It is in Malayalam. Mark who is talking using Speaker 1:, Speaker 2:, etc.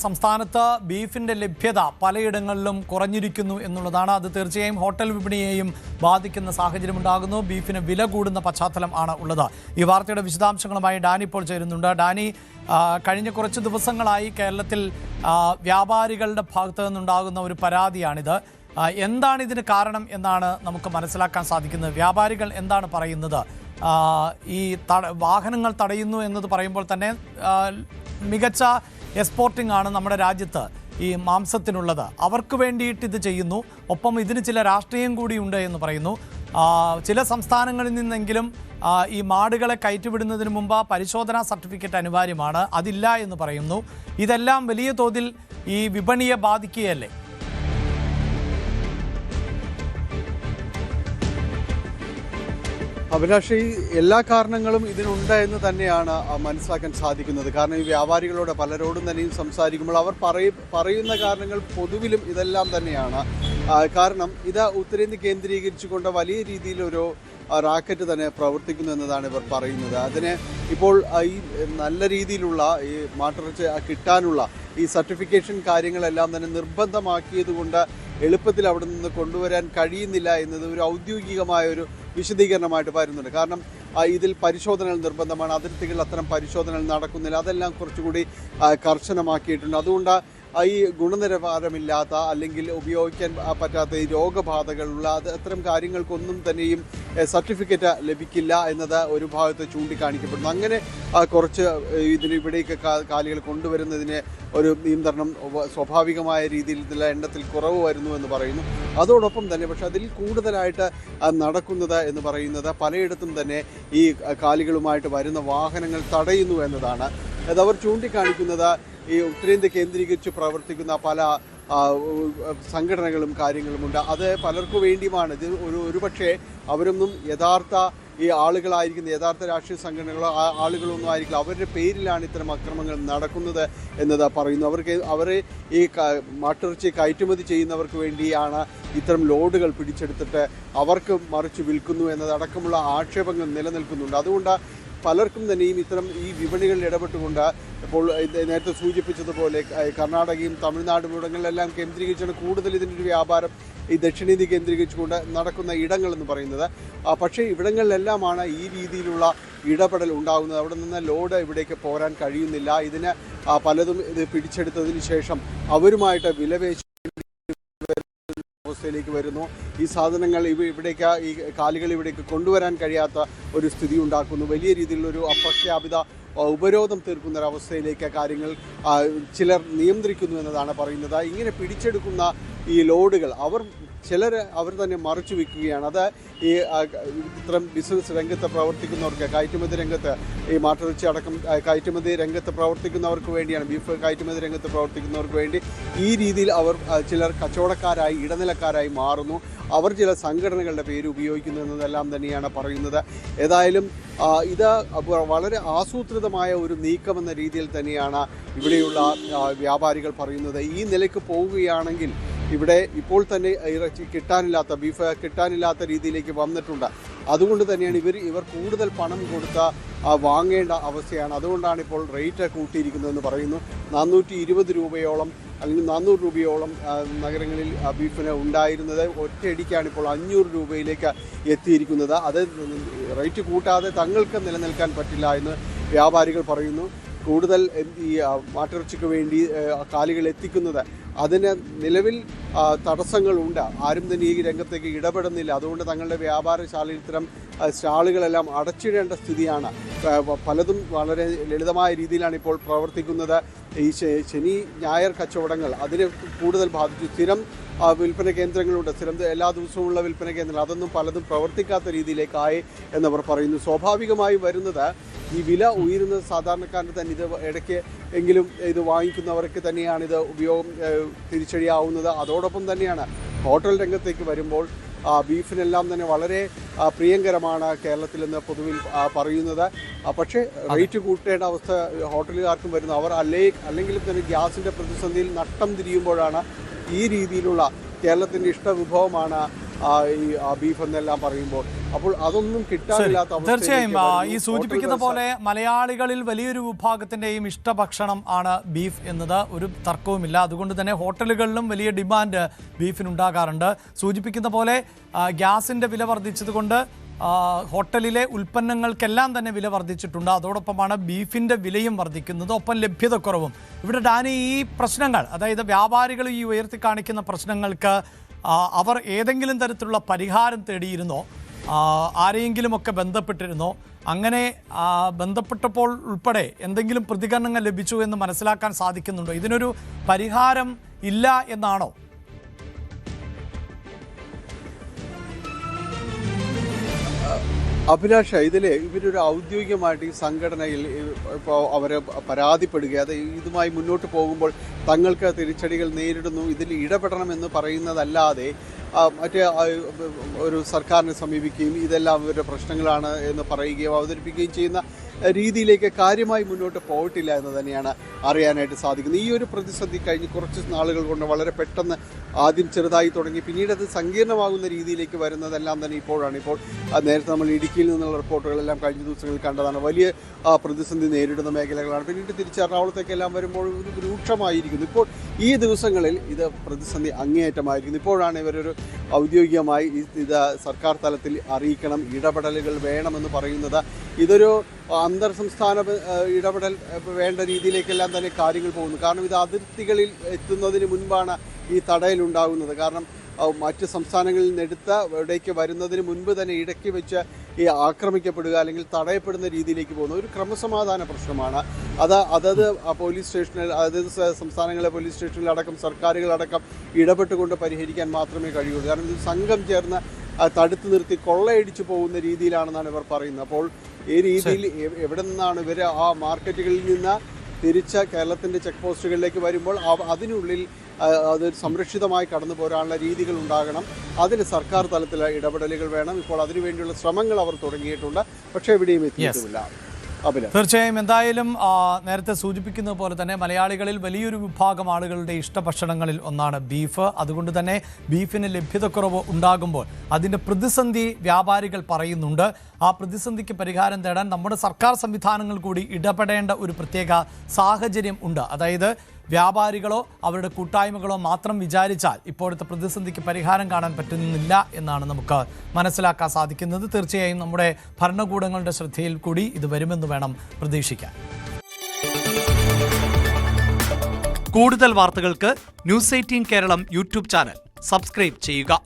Speaker 1: സംസ്ഥാനത്ത് ബീഫിന്റെ ലഭ്യത പലയിടങ്ങളിലും കുറഞ്ഞിരിക്കുന്നു എന്നുള്ളതാണ്. അത് തീർച്ചയായും ഹോട്ടൽ വിപണിയെയും ബാധിക്കുന്ന സാഹചര്യം ഉണ്ടാകുന്നു. ബീഫിന് വില കൂടുന്ന പശ്ചാത്തലം ആണ് ഉള്ളത്. ഈ വാർത്തയുടെ വിശദാംശങ്ങളുമായി ഡാനി ഇപ്പോൾ ചേരുന്നുണ്ട്. ഡാനി, കഴിഞ്ഞ കുറച്ച് ദിവസങ്ങളായി കേരളത്തിൽ വ്യാപാരികളുടെ ഭാഗത്തു നിന്നുണ്ടാകുന്ന ഒരു പരാതിയാണിത്. എന്താണ് ഇതിന് കാരണം എന്നാണ് നമുക്ക് മനസ്സിലാക്കാൻ സാധിക്കുന്നത്? വ്യാപാരികൾ എന്താണ് പറയുന്നത്? ഈ വാഹനങ്ങൾ തടയുന്നു എന്നത് പറയുമ്പോൾ തന്നെ മികച്ച എക്സ്പോർട്ടിംഗ് ആണ് നമ്മുടെ രാജ്യത്ത് ഈ മാംസത്തിനുള്ളത്. അവർക്ക് വേണ്ടിയിട്ട് ഇത് ചെയ്യുന്നു. ഒപ്പം ഇതിന് ചില രാഷ്ട്രീയം കൂടിയുണ്ട് എന്ന് പറയുന്നു. ചില സംസ്ഥാനങ്ങളിൽ നിന്നെങ്കിലും ഈ മാടുകളെ കയറ്റിവിടുന്നതിന് മുമ്പ് പരിശോധനാ സർട്ടിഫിക്കറ്റ് അനിവാര്യമാണ്. അതില്ല എന്ന് പറയുന്നു. ഇതെല്ലാം വലിയ തോതിൽ ഈ വിപണിയെ ബാധിക്കുകയല്ലേ?
Speaker 2: അഭിലാഷ്, ഈ എല്ലാ കാരണങ്ങളും ഇതിനുണ്ട് എന്ന് തന്നെയാണ് മനസ്സിലാക്കാൻ സാധിക്കുന്നത്. കാരണം ഈ വ്യാപാരികളോട് പലരോടും തന്നെയും സംസാരിക്കുമ്പോൾ അവർ പറയുന്ന കാരണങ്ങൾ പൊതുവിലും ഇതെല്ലാം തന്നെയാണ്. കാരണം ഇത് ഉത്തരേന്ത്യ കേന്ദ്രീകരിച്ചുകൊണ്ട് വലിയ രീതിയിലൊരു റാക്കറ്റ് തന്നെ പ്രവർത്തിക്കുന്നു എന്നതാണ് ഇവർ പറയുന്നത്. അതിന് ഇപ്പോൾ ഈ നല്ല രീതിയിലുള്ള ഈ മാട്ടിറച്ചി കിട്ടാനുള്ള ഈ സർട്ടിഫിക്കേഷൻ കാര്യങ്ങളെല്ലാം തന്നെ നിർബന്ധമാക്കിയതുകൊണ്ട് എളുപ്പത്തിൽ അവിടെ നിന്ന് കൊണ്ടുവരാൻ കഴിയുന്നില്ല എന്നത് ഒരു ഔദ്യോഗികമായ ഒരു വിശദീകരണമായിട്ട് വരുന്നുണ്ട്. കാരണം ഇതിൽ പരിശോധനകൾ നിർബന്ധമാണ്. അതിർത്തികളിൽ അത്തരം പരിശോധനകൾ നടക്കുന്നില്ല. അതെല്ലാം കുറച്ചുകൂടി കർശനമാക്കിയിട്ടുണ്ട്. അതുകൊണ്ട് ഈ ഗുണനിലവാരമില്ലാത്ത അല്ലെങ്കിൽ ഉപയോഗിക്കാൻ പറ്റാത്ത ഈ രോഗബാധകളുള്ള അത്തരം കാര്യങ്ങൾക്കൊന്നും തന്നെയും സർട്ടിഫിക്കറ്റ് ലഭിക്കില്ല എന്നത് ഒരു ഭാഗത്ത് ചൂണ്ടിക്കാണിക്കപ്പെടുന്നു. അങ്ങനെ കുറച്ച് ഇവിടേക്ക് കാലികൾ കൊണ്ടുവരുന്നതിന് ഒരു നിയന്ത്രണം സ്വാഭാവികമായ രീതിയിൽ എണ്ണത്തിൽ കുറവ് വരുന്നു എന്ന് പറയുന്നു. അതോടൊപ്പം തന്നെ പക്ഷെ അതിൽ കൂടുതലായിട്ട് നടക്കുന്നത് എന്ന് പറയുന്നത് പലയിടത്തും തന്നെ ഈ കാലികളുമായിട്ട് വരുന്ന വാഹനങ്ങൾ തടയുന്നു എന്നതാണ്. അതവർ ചൂണ്ടിക്കാണിക്കുന്നത് ഈ ഉത്തരേന്ത്യ കേന്ദ്രീകരിച്ച് പ്രവർത്തിക്കുന്ന പല സംഘടനകളും കാര്യങ്ങളുമുണ്ട്. അത് പലർക്കു വേണ്ടിയുമാണ്. ഇത് ഒരുപക്ഷെ അവരൊന്നും യഥാർത്ഥ ഈ ആളുകളായിരിക്കുന്ന യഥാർത്ഥ രാഷ്ട്രീയ സംഘടനകളോ ആളുകളൊന്നും ആയിരിക്കില്ല. അവരുടെ പേരിലാണ് ഇത്തരം അക്രമങ്ങൾ നടക്കുന്നത് എന്നത് പറയുന്നു. അവരെ ഈ മാട്ടിറച്ചി കയറ്റുമതി ചെയ്യുന്നവർക്ക് വേണ്ടിയാണ് ഇത്തരം ലോഡുകൾ പിടിച്ചെടുത്തിട്ട് അവർക്ക് മറിച്ച് വിൽക്കുന്നു എന്നതടക്കമുള്ള ആക്ഷേപങ്ങൾ നിലനിൽക്കുന്നുണ്ട്. അതുകൊണ്ട് പലർക്കും തന്നെയും ഇത്തരം ഈ വിപണികളിൽ ഇടപെട്ടുകൊണ്ട് ഇപ്പോൾ നേരത്തെ സൂചിപ്പിച്ചതുപോലെ കർണാടകയും തമിഴ്നാടും ഇടങ്ങളിലെല്ലാം കേന്ദ്രീകരിച്ചാണ് കൂടുതൽ ഇതിൻ്റെ ഒരു വ്യാപാരം ഈ ദക്ഷിണേന്ത്യ കേന്ദ്രീകരിച്ചുകൊണ്ട് നടക്കുന്ന ഇടങ്ങളെന്ന് പറയുന്നത്. പക്ഷേ ഇവിടങ്ങളിലെല്ലാമാണ് ഈ രീതിയിലുള്ള ഇടപെടൽ ഉണ്ടാകുന്നത്. അവിടെ നിന്ന് ലോഡ് ഇവിടേക്ക് പോരാൻ കഴിയുന്നില്ല. ഇതിന് പലതും ഇത് പിടിച്ചെടുത്തതിന് ശേഷം അവരുമായിട്ട് വിലപേശി അവസ്ഥയിലേക്ക് വരുന്നു. ഈ സാധനങ്ങൾ ഇവിടേക്ക് ഈ കാലികൾ ഇവിടേക്ക് കൊണ്ടുവരാൻ കഴിയാത്ത ഒരു സ്ഥിതി ഉണ്ടാക്കുന്നു. വലിയ രീതിയിലുള്ളൊരു അപ്രഖ്യാപിത ഉപരോധം തീർക്കുന്നൊരവസ്ഥയിലേക്ക് കാര്യങ്ങൾ ചിലർ നിയന്ത്രിക്കുന്നു എന്നതാണ് പറയുന്നത്. ഇങ്ങനെ പിടിച്ചെടുക്കുന്ന ഈ ലോഡുകൾ അവർ തന്നെ മറിച്ചു വയ്ക്കുകയാണ്. അത് ഈ ഇത്തരം ബിസിനസ് രംഗത്ത് പ്രവർത്തിക്കുന്നവർക്ക്, കയറ്റുമതി രംഗത്ത് ഈ മാട്ടിറച്ചി അടക്കം കയറ്റുമതി രംഗത്ത് പ്രവർത്തിക്കുന്നവർക്ക് വേണ്ടിയാണ്, ബീഫ് കയറ്റുമതി രംഗത്ത് പ്രവർത്തിക്കുന്നവർക്ക് വേണ്ടി ഈ രീതിയിൽ ചിലർ കച്ചവടക്കാരായി ഇടനിലക്കാരായി മാറുന്നു. അവർ ചില സംഘടനകളുടെ പേര് ഉപയോഗിക്കുന്നു എന്നതെല്ലാം തന്നെയാണ് പറയുന്നത്. ഏതായാലും ഇത് വളരെ ആസൂത്രിതമായ ഒരു നീക്കമെന്ന രീതിയിൽ തന്നെയാണ് ഇവിടെയുള്ള വ്യാപാരികൾ പറയുന്നത്. ഈ നിലയ്ക്ക് പോവുകയാണെങ്കിൽ ഇവിടെ ഇപ്പോൾ തന്നെ ഇറച്ചി കിട്ടാനില്ലാത്ത, ബീഫ് കിട്ടാനില്ലാത്ത രീതിയിലേക്ക് വന്നിട്ടുണ്ട്. അതുകൊണ്ട് തന്നെയാണ് ഇവർ കൂടുതൽ പണം കൊടുത്ത് വാങ്ങേണ്ട അവസ്ഥയാണ്. അതുകൊണ്ടാണ് ഇപ്പോൾ റേറ്റ് കൂട്ടിയിരിക്കുന്നതെന്ന് പറയുന്നു. 420 രൂപയോളം അല്ലെങ്കിൽ 400 രൂപയോളം നഗരങ്ങളിൽ ബീഫിന് ഉണ്ടായിരുന്നത് ഒറ്റയടിക്കാണ് ഇപ്പോൾ 500 രൂപയിലേക്ക് എത്തിയിരിക്കുന്നത്. അത് റേറ്റ് കൂട്ടാതെ തങ്ങൾക്ക് നിലനിൽക്കാൻ പറ്റില്ല എന്ന് വ്യാപാരികൾ പറയുന്നു. കൂടുതൽ ഈ മാട്ടിറച്ചിക്ക് വേണ്ടി കാലികൾ എത്തിക്കുന്നത് അതിന് നിലവിൽ തടസ്സങ്ങളുണ്ട്. ആരും തന്നെ ഈ രംഗത്തേക്ക് ഇടപെടുന്നില്ല. അതുകൊണ്ട് തങ്ങളുടെ വ്യാപാരശാലയിൽ ഇത്തരം സ്റ്റാളുകളെല്ലാം അടച്ചിടേണ്ട സ്ഥിതിയാണ്. പലതും വളരെ ലളിതമായ രീതിയിലാണ് ഇപ്പോൾ പ്രവർത്തിക്കുന്നത്. ഈ ശനി ഞായർ കച്ചവടങ്ങൾ അതിനെ കൂടുതൽ ബാധിച്ചു. സ്ഥിരം വിൽപ്പന കേന്ദ്രങ്ങളുണ്ട്, സ്ഥിരം എല്ലാ ദിവസവുമുള്ള വിൽപ്പന കേന്ദ്രങ്ങൾ, അതൊന്നും പലതും പ്രവർത്തിക്കാത്ത രീതിയിലേക്കായി എന്നവർ പറയുന്നു. സ്വാഭാവികമായി വരുന്നത് ഈ വില ഉയരുന്നത് സാധാരണക്കാരന് തന്നെ ഇത് ഇടയ്ക്ക് എങ്കിലും ഇത് വാങ്ങിക്കുന്നവർക്ക് തന്നെയാണ് ഇത് ഉപയോഗം തിരിച്ചടിയാവുന്നത്. അതോടൊപ്പം തന്നെയാണ് ഹോട്ടൽ രംഗത്തേക്ക് വരുമ്പോൾ ബീഫിനെല്ലാം തന്നെ വളരെ പ്രിയങ്കരമാണ് കേരളത്തിൽ നിന്ന് പൊതുവിൽ പറയുന്നത്. പക്ഷേ റേറ്റ് കൂട്ടേണ്ട അവസ്ഥ ഹോട്ടലുകാർക്കും വരുന്നു. അവർ അല്ലെങ്കിലും തന്നെ ഗ്യാസിൻ്റെ പ്രതിസന്ധിയിൽ നട്ടം തിരിയുമ്പോഴാണ് ഈ രീതിയിലുള്ള കേരളത്തിൻ്റെ ഇഷ്ടവിഭവമാണ് ഈ ബീഫ് എന്നെല്ലാം പറയുമ്പോൾ അപ്പോൾ അതൊന്നും കിട്ടാനില്ലാത്ത
Speaker 1: തീർച്ചയായും ഈ സൂചിപ്പിക്കുന്ന പോലെ മലയാളികളിൽ വലിയൊരു വിഭാഗത്തിന്റെയും ഇഷ്ടഭക്ഷണം ആണ് ബീഫ് എന്നത് ഒരു തർക്കവുമില്ല. അതുകൊണ്ട് തന്നെ ഹോട്ടലുകളിലും വലിയ ഡിമാൻഡ് ബീഫിനുണ്ടാകാറുണ്ട്. സൂചിപ്പിക്കുന്ന പോലെ ഗ്യാസിന്റെ വില വർദ്ധിച്ചതുകൊണ്ട് ഹോട്ടലിലെ ഉൽപ്പന്നങ്ങൾക്കെല്ലാം തന്നെ വില വർദ്ധിച്ചിട്ടുണ്ട്. അതോടൊപ്പമാണ് ബീഫിൻ്റെ വിലയും വർദ്ധിക്കുന്നത്, ഒപ്പം ലഭ്യതക്കുറവും. ഇവിടെ ഡാനി, ഈ പ്രശ്നങ്ങൾ, അതായത് വ്യാപാരികൾ ഈ ഉയർത്തി കാണിക്കുന്ന പ്രശ്നങ്ങൾക്ക് അവർ ഏതെങ്കിലും തരത്തിലുള്ള പരിഹാരം തേടിയിരുന്നോ? ആരെയെങ്കിലുമൊക്കെ ബന്ധപ്പെട്ടിരുന്നോ? അങ്ങനെ ബന്ധപ്പെട്ടപ്പോൾ ഉൾപ്പെടെ എന്തെങ്കിലും പ്രതികരണങ്ങൾ ലഭിച്ചു എന്ന് മനസ്സിലാക്കാൻ സാധിക്കുന്നുണ്ടോ? ഇതിനൊരു പരിഹാരം ഇല്ല എന്നാണോ?
Speaker 2: അഭിലാഷ, ഇവരൊരു ഔദ്യോഗികമായിട്ട് ഈ സംഘടനയിൽ ഇപ്പോൾ അവരെ പരാതിപ്പെടുക, അത് ഇതുമായി മുന്നോട്ട് പോകുമ്പോൾ തങ്ങൾക്ക് തിരിച്ചടികൾ നേരിടുന്നു, ഇതിൽ ഇടപെടണമെന്ന് പറയുന്നതല്ലാതെ മറ്റേ ഒരു സർക്കാരിനെ സമീപിക്കുകയും ഇതെല്ലാം അവരുടെ പ്രശ്നങ്ങളാണ് എന്ന് പറയുകയും അവതരിപ്പിക്കുകയും ചെയ്യുന്ന രീതിയിലേക്ക് കാര്യമായി മുന്നോട്ട് പോയിട്ടില്ല എന്ന് തന്നെയാണ് അറിയാനായിട്ട് സാധിക്കുന്നത്. ഈ ഒരു പ്രതിസന്ധി കഴിഞ്ഞ് കുറച്ച് നാളുകൾ കൊണ്ട് വളരെ പെട്ടെന്ന് ആദ്യം ചെറുതായി തുടങ്ങി പിന്നീട് അത് സങ്കീർണമാകുന്ന രീതിയിലേക്ക് വരുന്നതെല്ലാം തന്നെ ഇപ്പോഴാണ്. ഇപ്പോൾ നേരത്തെ നമ്മൾ ഇടുക്കിയിൽ നിന്നുള്ള റിപ്പോർട്ടുകളെല്ലാം കഴിഞ്ഞ ദിവസങ്ങളിൽ കണ്ടതാണ്. വലിയ പ്രതിസന്ധി നേരിടുന്ന മേഖലകളാണ്. പിന്നീട് തിരിച്ച് എറണാകുളത്തേക്കെല്ലാം വരുമ്പോൾ ഇത് രൂക്ഷമായിരിക്കുന്നു. ഇപ്പോൾ ഈ ദിവസങ്ങളിൽ ഇത് പ്രതിസന്ധി അങ്ങേയറ്റമായിരിക്കുന്നു. ഇപ്പോഴാണ് ഇവരൊരു ഔദ്യോഗികമായി ഇത് സർക്കാർ തലത്തിൽ അറിയിക്കണം, ഇടപെടലുകൾ വേണമെന്ന് പറയുന്നത്. ഇതൊരു അന്തർ സംസ്ഥാന ഇടപെടൽ വേണ്ട രീതിയിലേക്കെല്ലാം തന്നെ കാര്യങ്ങൾ പോകുന്നു. കാരണം ഇത് അതിർത്തികളിൽ എത്തുന്നതിന് മുൻപാണ് ഈ തടയലുണ്ടാകുന്നത്. കാരണം മറ്റ് സംസ്ഥാനങ്ങളിൽ നിന്ന് എടുത്ത ഇവിടേക്ക് വരുന്നതിന് മുൻപ് തന്നെ ഇടയ്ക്ക് വെച്ച് ഈ ആക്രമിക്കപ്പെടുക അല്ലെങ്കിൽ തടയപ്പെടുന്ന രീതിയിലേക്ക് പോകുന്ന ഒരു ക്രമസമാധാന പ്രശ്നമാണ്. അതത് പോലീസ് സ്റ്റേഷനിൽ, അതത് സംസ്ഥാനങ്ങളിലെ പോലീസ് സ്റ്റേഷനിലടക്കം സർക്കാരുകളടക്കം ഇടപെട്ടുകൊണ്ട് പരിഹരിക്കാൻ മാത്രമേ കഴിയുള്ളൂ. കാരണം ഇത് സംഘം ചേർന്ന് തടുത്തു നിർത്തി കൊള്ളയടിച്ചു പോകുന്ന രീതിയിലാണെന്നാണ് ഇവർ പറയുന്നത്. അപ്പോൾ ഈ രീതിയിൽ എവിടെ നിന്നാണ് ഇവർ ആ മാർക്കറ്റുകളിൽ നിന്ന് തിരിച്ച് കേരളത്തിൻ്റെ ചെക്ക് പോസ്റ്റുകളിലേക്ക് വരുമ്പോൾ അതിനുള്ളിൽ അതൊരു സംരക്ഷിതമായി കടന്നു പോരാനുള്ള രീതികൾ ഉണ്ടാകണം. അതിന് സർക്കാർ തലത്തിലെ ഇടപെടലുകൾ വേണം. ഇപ്പോൾ അതിനുവേണ്ടിയുള്ള ശ്രമങ്ങൾ അവർ തുടങ്ങിയിട്ടുണ്ട്, പക്ഷേ എവിടെയും എത്തിയിട്ടുമില്ല.
Speaker 1: തീർച്ചയായും. എന്തായാലും നേരത്തെ സൂചിപ്പിക്കുന്നത് പോലെ തന്നെ മലയാളികളിൽ വലിയൊരു വിഭാഗം ആളുകളുടെ ഇഷ്ടഭക്ഷണങ്ങളിൽ ഒന്നാണ് ബീഫ്. അതുകൊണ്ട് തന്നെ ബീഫിന് ലഭ്യതക്കുറവ് ഉണ്ടാകുമ്പോൾ അതിൻ്റെ പ്രതിസന്ധി വ്യാപാരികൾ പറയുന്നുണ്ട്. ആ പ്രതിസന്ധിക്ക് പരിഹാരം തേടാൻ നമ്മുടെ സർക്കാർ സംവിധാനങ്ങൾ കൂടി ഇടപെടേണ്ട ഒരു പ്രത്യേക സാഹചര്യം ഉണ്ട്. അതായത് വ്യാപാരികളോ അവരുടെ കൂട്ടായ്മകളോ മാത്രം വിചാരിച്ചാൽ ഇപ്പോഴത്തെ പ്രതിസന്ധിക്ക് പരിഹാരം കാണാൻ പറ്റുന്നില്ല എന്നാണ് നമുക്ക് മനസ്സിലാക്കാൻ സാധിക്കുന്നത്. തീർച്ചയായും നമ്മുടെ ഭരണകൂടങ്ങളുടെ ശ്രദ്ധയിൽ കൂടി ഇത് വരുമെന്ന് വേണം പ്രതീക്ഷിക്കാൻ. കൂടുതൽ വാർത്തകൾക്ക് News 18 Keralam YouTube channel subscribe ചെയ്യുക.